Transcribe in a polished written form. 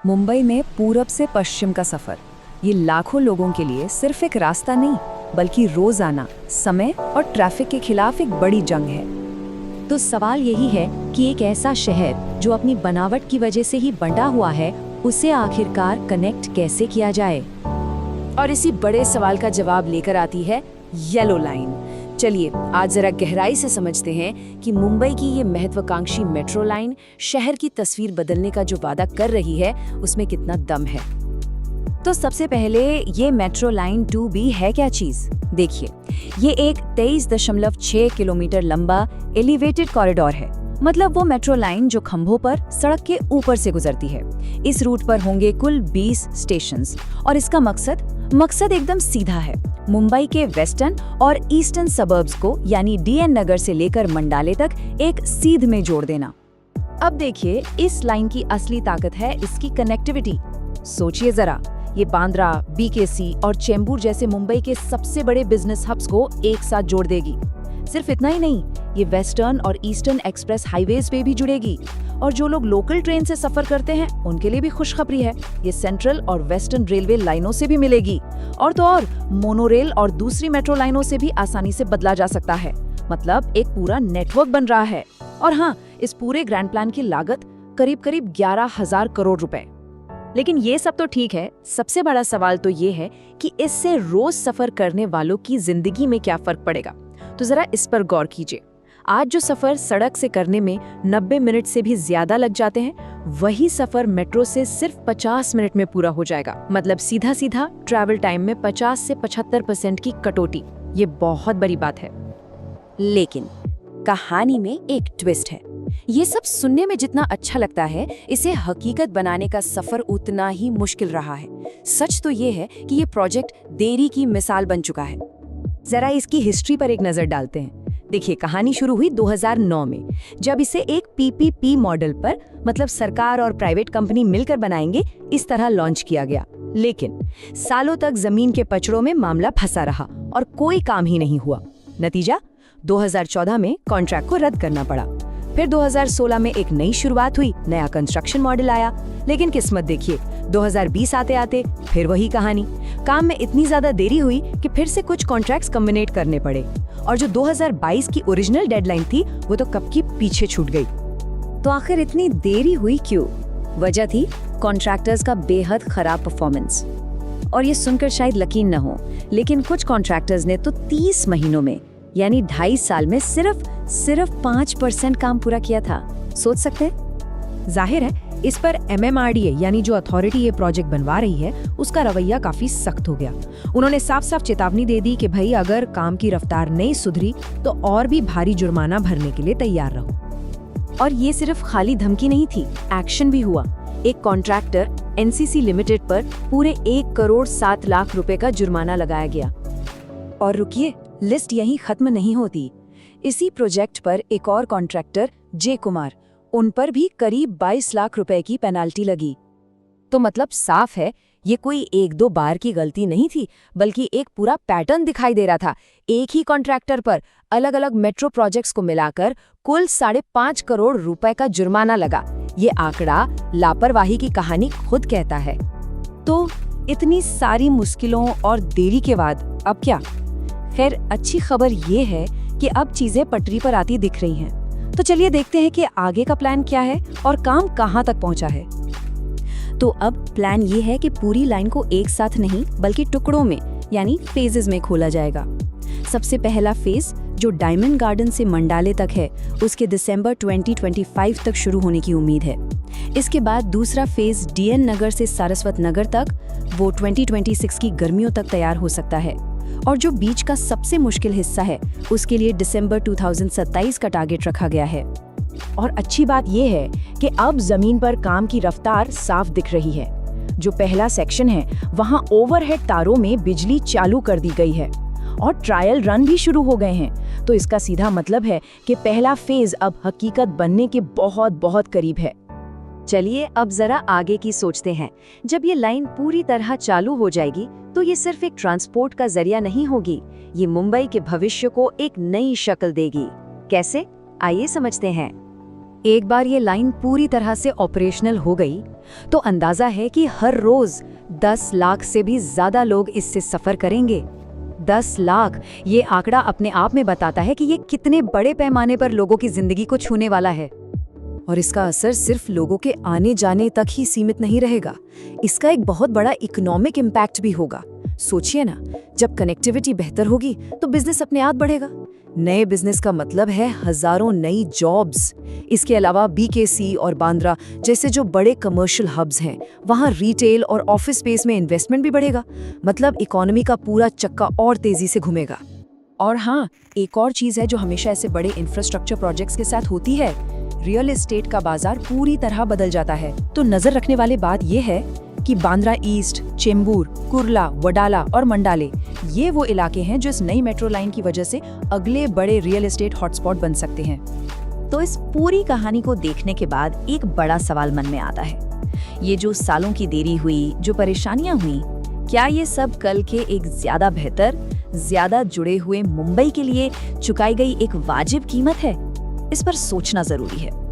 मुंबई में पूरब से पश्चिम का सफर, ये लाखों लोगों के लिए सिर्फ एक रास्ता नहीं, बल्कि रोजाना समय और ट्रैफिक के खिलाफ एक बड़ी जंग है। तो सवाल यही है कि एक ऐसा शहर जो अपनी बनावट की वजह से ही बंटा हुआ है, उसे आखिरकार कनेक्ट कैसे किया जाए। और इसी बड़े सवाल का जवाब लेकर आती है येलो लाइन। चलिए आज जरा गहराई से समझते हैं कि मुंबई की ये महत्वाकांक्षी मेट्रो लाइन शहर की तस्वीर बदलने का जो वादा कर रही है, उसमें कितना दम है। तो सबसे पहले ये मेट्रो लाइन 2B है क्या चीज? देखिए, ये एक 23.6 किलोमीटर लंबा एलिवेटेड कॉरिडोर है। मतलब वो मेट्रो लाइन जो खंभों पर सड़क के ऊपर से गुजरती है। इस रूट पर होंगे कुल 20 स्टेशंस और इसका मकसद एकदम सीधा है, मुंबई के वेस्टर्न और ईस्टर्न सबर्ब्स को यानी DN नगर से लेकर मंडाले तक एक सीध में जोड़ देना। अब देखिए, इस लाइन की असली ताकत है इसकी कनेक्टिविटी। सोचिए जरा, ये बांद्रा, BKC और चेंबूर जैसे मुंबई के सबसे बड़े बिजनेस हब्स को एक साथ जोड़ देगी। सिर्फ इतना ही नहीं, ये वेस्टर्न और ईस्टर्न एक्सप्रेस हाईवेज पे भी जुड़ेगी। और जो लोग लोकल ट्रेन से सफर करते हैं, उनके लिए भी खुशखबरी है, ये सेंट्रल और वेस्टर्न रेलवे लाइनों से भी मिलेगी। और तो और मोनोरेल और दूसरी मेट्रो लाइनों से भी आसानी से बदला जा सकता है। मतलब एक पूरा नेटवर्क बन रहा है। और हाँ, इस पूरे ग्रैंड प्लान की लागत करीब 11,000 करोड़ रुपए। लेकिन ये सब तो ठीक है, सबसे बड़ा सवाल तो ये है कि इससे रोज सफर करने वालों की जिंदगी में क्या फर्क पड़ेगा। तो जरा इस पर गौर कीजिए। आज जो सफर सड़क से करने में 90 मिनट से भी ज्यादा लग जाते हैं, वही सफर मेट्रो से सिर्फ 50 मिनट में पूरा हो जाएगा। मतलब सीधा ट्रैवल टाइम में 50 से 75% की कटौती। ये बहुत बड़ी बात है। लेकिन कहानी में एक ट्विस्ट है। ये सब सुनने में जितना अच्छा लगता है, इसे हकीकत बनाने का सफर उतना ही मुश्किल रहा है। सच तो ये है कि ये प्रोजेक्ट देरी की मिसाल बन चुका है। जरा इसकी हिस्ट्री पर एक नजर डालते हैं। देखिए, कहानी शुरू हुई 2009 में, जब इसे एक PPP मॉडल पर, मतलब सरकार और प्राइवेट कंपनी मिलकर बनाएंगे, इस तरह लॉन्च किया गया। लेकिन सालों तक जमीन के पचड़ों में मामला फंसा रहा और कोई काम ही नहीं हुआ। नतीजा, 2014 में कॉन्ट्रैक्ट को रद्द करना पड़ा। फिर 2016 में एक नई शुरुआत हुई, नया कंस्ट्रक्शन मॉडल आया। लेकिन किस्मत देखिए, 2020 आते आते फिर वही कहानी। काम में इतनी ज्यादा देरी हुई कि फिर से कुछ कॉन्ट्रैक्ट्स कम्बिनेट करने पड़े। और जो 2022 की ओरिजिनल डेडलाइन थी, वो तो कब की पीछे छूट गई। तो आखिर इतनी देरी हुई क्यों? वजह थी कॉन्ट्रैक्टर्स का बेहद खराब परफॉर्मेंस। और ये सुनकर शायद यकीन न हो, लेकिन कुछ कॉन्ट्रैक्टर्स ने तो 30 महीनों में, यानी 2.5 साल में सिर्फ 5% काम पूरा किया था। सोच सकते हैं? जाहिर है, इस पर MMRDA यानी जो अथॉरिटी ये प्रोजेक्ट बनवा रही है, उसका रवैया काफी सख्त हो गया। उन्होंने साफ चेतावनी दे दी कि भाई, अगर काम की रफ्तार नहीं सुधरी तो और भी भारी जुर्माना भरने के लिए तैयार रहो। और ये सिर्फ खाली धमकी नहीं थी, एक्शन भी हुआ। एक कॉन्ट्रैक्टर NCC लिमिटेड पर पूरे 1 करोड़ 7 लाख रुपए का जुर्माना लगाया गया। और रुकिए, लिस्ट यहीं खत्म नहीं होती। इसी प्रोजेक्ट पर एक और कॉन्ट्रैक्टर J कुमार, उन पर भी करीब 22 लाख रुपए की पेनाल्टी लगी। तो मतलब साफ है, ये कोई 1-2 बार की गलती नहीं थी, बल्कि एक पूरा पैटर्न दिखाई दे रहा था। एक ही कॉन्ट्रैक्टर पर अलग अलग मेट्रो प्रोजेक्ट्स को मिलाकर कुल 5.5 करोड़ रुपए का जुर्माना लगा। ये आंकड़ा लापरवाही की कहानी खुद कहता है। तो इतनी सारी मुश्किलों और देरी के बाद अब क्या? खैर, अच्छी खबर ये है कि अब चीजें पटरी पर आती दिख रही हैं। तो चलिए देखते हैं कि आगे का प्लान क्या है और काम कहां तक पहुंचा है। तो अब प्लान ये है कि पूरी लाइन को एक साथ नहीं, बल्कि टुकड़ों में, यानी फेजेस में खोला जाएगा। सबसे पहला फेज, जो डायमंड गार्डन से मंडाले तक है, उसके दिसंबर 2025 तक शुरू होने की उम्मीद है। इसके बाद दूसरा फेज DN नगर से सारस्वत नगर तक, वो 2026 की गर्मियों तक तैयार हो सकता है। और जो बीच का सबसे मुश्किल हिस्सा है, उसके लिए दिसंबर 2027 का टारगेट रखा गया है। और अच्छी बात यह है कि अब जमीन पर काम की रफ्तार साफ दिख रही है। जो पहला सेक्शन है, वहां ओवरहेड तारों में बिजली चालू कर दी गई है और ट्रायल रन भी शुरू हो गए हैं। तो इसका सीधा मतलब है कि पहला फेज अब हकीकत बनने के बहुत करीब है। चलिए अब जरा आगे की सोचते हैं। जब ये लाइन पूरी तरह चालू हो जाएगी, तो ये सिर्फ एक ट्रांसपोर्ट का जरिया नहीं होगी, ये मुंबई के भविष्य को एक नई शक्ल देगी। कैसे? आइए समझते हैं। एक बार ये लाइन पूरी तरह से ऑपरेशनल हो गई तो अंदाजा है कि हर रोज 10 लाख से भी ज्यादा लोग इससे सफर करेंगे। 10 लाख, ये आंकड़ा अपने आप में बताता है कि ये कितने बड़े पैमाने पर लोगों की जिंदगी को छूने वाला है। और इसका असर सिर्फ लोगों के आने जाने तक ही सीमित नहीं रहेगा, इसका एक बहुत बड़ा इकोनॉमिक इम्पैक्ट भी होगा। सोचिए ना, जब कनेक्टिविटी बेहतर होगी तो बिजनेस अपने आप बढ़ेगा। नए बिजनेस का मतलब है हजारों नई जॉब्स। इसके अलावा बीकेसी और बांद्रा जैसे जो बड़े कमर्शियल हब्स हैं, वहाँ रिटेल और ऑफिस स्पेस में इन्वेस्टमेंट भी बढ़ेगा। मतलब इकोनॉमी का पूरा चक्का और तेजी से घूमेगा। और हाँ, एक और चीज है जो हमेशा ऐसे बड़े इंफ्रास्ट्रक्चर प्रोजेक्ट्स के साथ होती है, रियल एस्टेट का बाजार पूरी तरह बदल जाता है। तो नजर रखने वाली बात यह है कि बांद्रा ईस्ट, चेंबूर, कुर्ला, वडाला और मंडाले, ये वो इलाके हैं जो इस नई मेट्रो लाइन की वजह से अगले बड़े रियल एस्टेट हॉटस्पॉट बन सकते हैं। तो इस पूरी कहानी को देखने के बाद एक बड़ा सवाल मन में आता है। ये जो सालों की देरी हुई, जो परेशानियां हुई, क्या ये सब कल के एक ज्यादा बेहतर, ज्यादा जुड़े हुए मुंबई के लिए चुकाई गई एक वाजिब कीमत है? इस पर सोचना जरूरी है।